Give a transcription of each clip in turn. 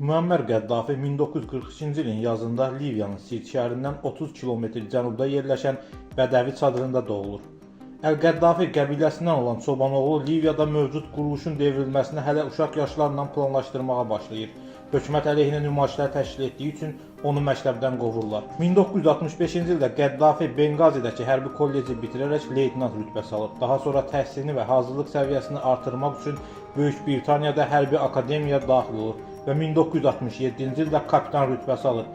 Muammer Qəddafi 1942-ci ilin yazında Liviyanın Sirt şəhərindən 30 kilometr cənubda yerləşən Bədəvi çadırında doğulur. Əl-Qəddafi qəbiləsindən olan Çobanoğlu Liviyada mövcud quruluşun devrilməsini hələ uşaq yaşlarından planlaşdırmağa başlayır. Hökumət əleyhinə nümayişlər təşkil etdiyi üçün onu məktəbdən qovurlar. 1965-ci ildə Qəddafi Benqazidəki hərbi kolleci bitirərək leytenant rütbəsi alır. Daha sonra təhsilini və hazırlıq səviyyəsini artırmaq üçün Böyük Britaniyada hərbi akademiyaya daxil olur və 1967-ci ildə kapitan rütbəsi alır.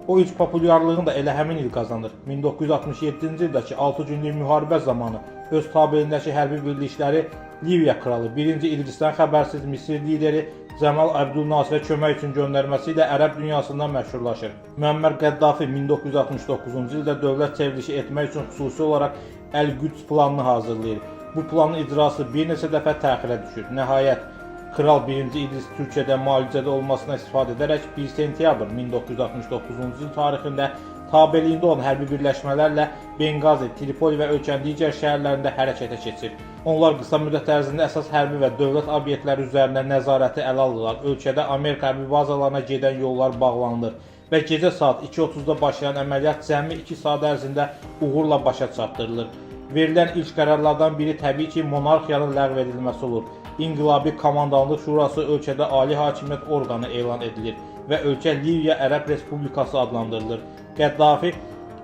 O ilk populyarlığını da elə həmin il qazanır. 1967-ci ildəki 6 günlük müharibə zamanı öz tabelindəki hərbi birlikləri Liviya kralı 1-ci İdrisdən xəbərsiz Misir lideri Cəmal Əbdülnasirə kömək üçün göndərməsi ilə ərəb dünyasından məşhurlaşır. Muammer Qəddafi 1969-cu ildə dövlət çevrilişi etmək üçün xüsusi olaraq Əl-Qüds planını hazırlayır. Bu planın icrası bir neçə dəfə təxirə düşür. Nəhayət, Kral 1-ci İdris Türkiyədə müalicədə olmasına istifadə edərək 1 sentyabr 1969-cu il tarixində tabeliyində olan hərbi birləşmələrlə Benqazi, Tripoli və ölkənin digər şəhərlərində hərəkətə keçir. Onlar qısa müddət ərzində əsas hərbi və dövlət obyektləri üzərində nəzarəti ələ alırlar. Ölkədə Amerika hərbi bazalarına gedən yollar bağlanılır və gecə saat 2:30-da başlayan əməliyyat cəmi 2 saat ərzində uğurla başa çatdırılır. Verilən ilk qərarlardan biri təbii ki, monarxiyanın ləğv edilməsi olur. İnqilabi Komandanlıq Şurası ölkədə ali hakimiyyət orqanı elan edilir və ölkə Liviya Ərəb Respublikası adlandırılır. Qəddafi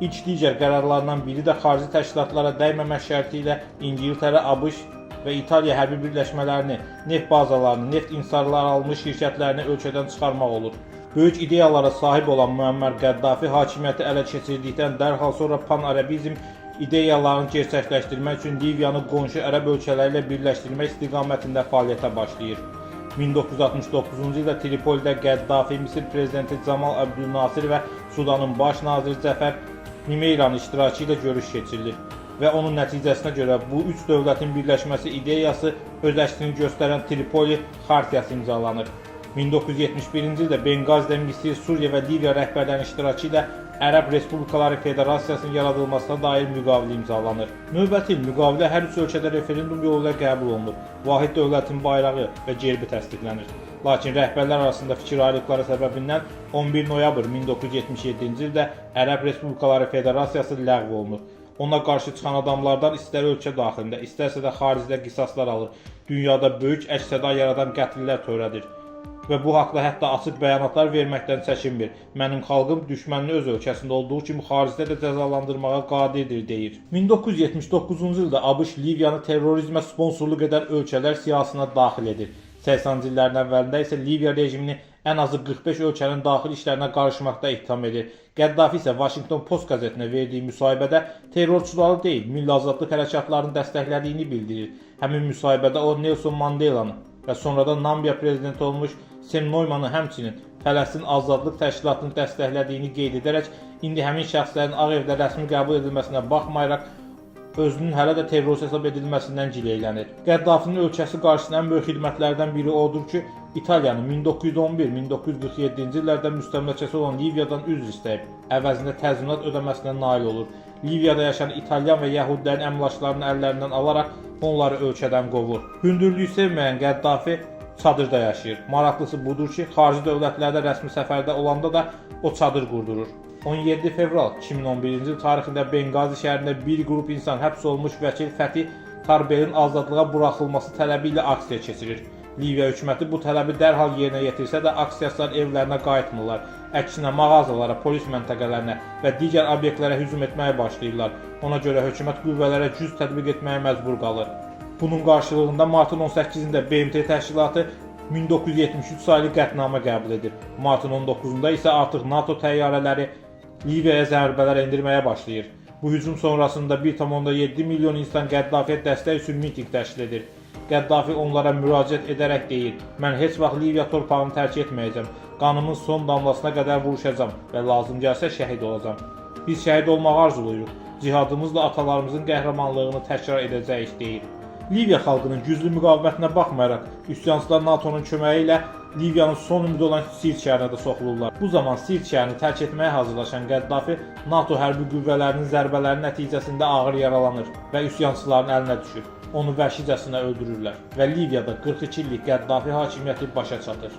ilk digər qərarlarından biri də xarici təşkilatlara dəyməmək şərti ilə İngiltərə, ABŞ və İtaliya hərbi birləşmələrini, neft bazalarını, neft insarları almış şirkətlərini ölkədən çıxarmaq olur. Böyük ideyalara sahib olan Muammer Qəddafi hakimiyyəti ələ keçirdikdən dərhal sonra pan-ərəbizm ideyalarını gerçəkləşdirmək üçün Liviyanı qonşu ərəb ölkələri ilə birləşdirmək istiqamətində fəaliyyətə başlayır. 1969-cu ildə Tripolidə Qəddafi, Misir prezidenti Cəmal Əbdülnasir və Sudanın baş naziri Cəfər Nimeyranın iştirakı ilə görüş keçirilir və onun nəticəsinə görə bu üç dövlətin birləşməsi ideyası öz əksini göstərən Tripoli xartiyası imzalanır. 1971-ci ildə Benqazidə Misir, Suriya və Liviya rəhbərlərinin iştirakı ilə Ərəb Respublikaları Federasiyasının yaradılmasına dair müqavilə imzalanır. Növbəti il müqavilə hər üç ölkədə referendum yolu ilə qəbul olunur. Vahid dövlətin bayrağı və gerbi təsdiqlənir. Lakin rəhbərlər arasında fikir ayrılıqları səbəbindən 11 noyabr 1977-ci ildə Ərəb Respublikaları Federasiyası ləğv olunur. Ona qarşı çıxan adamlardan istər ölkə daxilində, istərsə də xaricdə qisaslar alır. Dünyada böyük əks-səda yaradan qətllər törədir və bu haqda hətta açıq bəyanatlar verməkdən çəkinmir. Mənim xalqım düşmənini öz ölkəsində olduğu kimi xaricdə də cəzalandırmağa qadirdir, deyir. 1979-cu ildə ABŞ Liviyanı terrorizmə sponsorluq edən ölkələr siyahısına daxil edir. 80-ci illərin əvvəlində isə Liviya rejimini ən azı 45 ölkənin daxili işlərinə qarışmaqda ittiham edir. Qəddafi isə Washington Post qəzetinə verdiyi müsahibədə terrorçuları deyil, milli azadlıq hərəkatlarını dəstəklədiyini bildirir. Həmin müsahibədə o Nelson Mandelanı və sonradan Nambiya prezidenti olmuş Sam Nuymanı həmçinin Fələstin Azadlıq Təşkilatını dəstəklədiyini qeyd edərək, indi həmin şəxslərin Ağ Evdə rəsmi qəbul edilməsinə baxmayaraq, özünün hələ də terrorist hesab edilməsindən gileylənir. Qəddafinin ölkəsi qarşısında ən böyük xidmətlərdən biri odur ki, İtaliyanın 1911-1947-ci illərdə müstəmləkəsi olan Liviyadan üzr istəyib, əvəzində təzminat ödəməsinə nail olur. Liviyada yaşayan İtalyan və Yəhudilərin əmlaklarını əllərindən alaraq onları ölkədən qovur. Hündürlüyü sevməyən Qəddafi çadırda yaşayır. Maraqlısı budur ki, xarici dövlətlərdə rəsmi səfərdə olanda da o çadır qurdurur. 17 fevral 2011-ci il tarixində Benqazi şəhərində bir qrup insan həbs olmuş vəkil Fəti Tarbelin azadlığa buraxılması tələbi ilə aksiya keçirir. Liviya hökuməti bu tələbi dərhal yerinə yetirsə də aksiyaçılar evlərinə qayıtmırlar. Əksinə mağazalara, polis məntəqələrinə və digər obyektlərə hücum etməyə başlayırlar. Ona görə hökumət qüvvələrə güc tətbiq etməyə məcbur qalır. Bunun qarşılığında martın 18-də BMT təşkilatı 1973 saylı qətnamə qəbul edir. Martın 19-da isə artıq NATO təyyarələri Liviyaya zərbələr endirməyə başlayır. Bu hücum sonrasında 1,7 milyon insan Qəddafiyə dəstək üçün miting təşkil edir. Qəddafi onlara müraciət edərək deyir: "Mən heç vaxt Liviya torpağını tərk etməyəcəm. Qanımın son damlasına qədər vuruşacam və lazım gəlsə şəhid olacam. Biz şəhid olmağı arzuluyuruq. Cihadımızla atalarımızın qəhrəmanlığını təkrar edəcəyik", deyir. Liviya xalqının güclü müqavimətinə baxmayaraq, üsyançılar NATO'nun köməyi ilə Liviyanın son ümidi olan Sirt şəhərinə də soxulurlar. Bu zaman Sirt şəhərini tərk etməyə hazırlaşan Qəddafi NATO hərbi qüvvələrinin zərbələri nəticəsində ağır yaralanır və üsyançıların əlinə düşür. Onu vəhşicəsinə öldürürlər və Liviyada 42 illik Qəddafi hakimiyyəti başa çatır.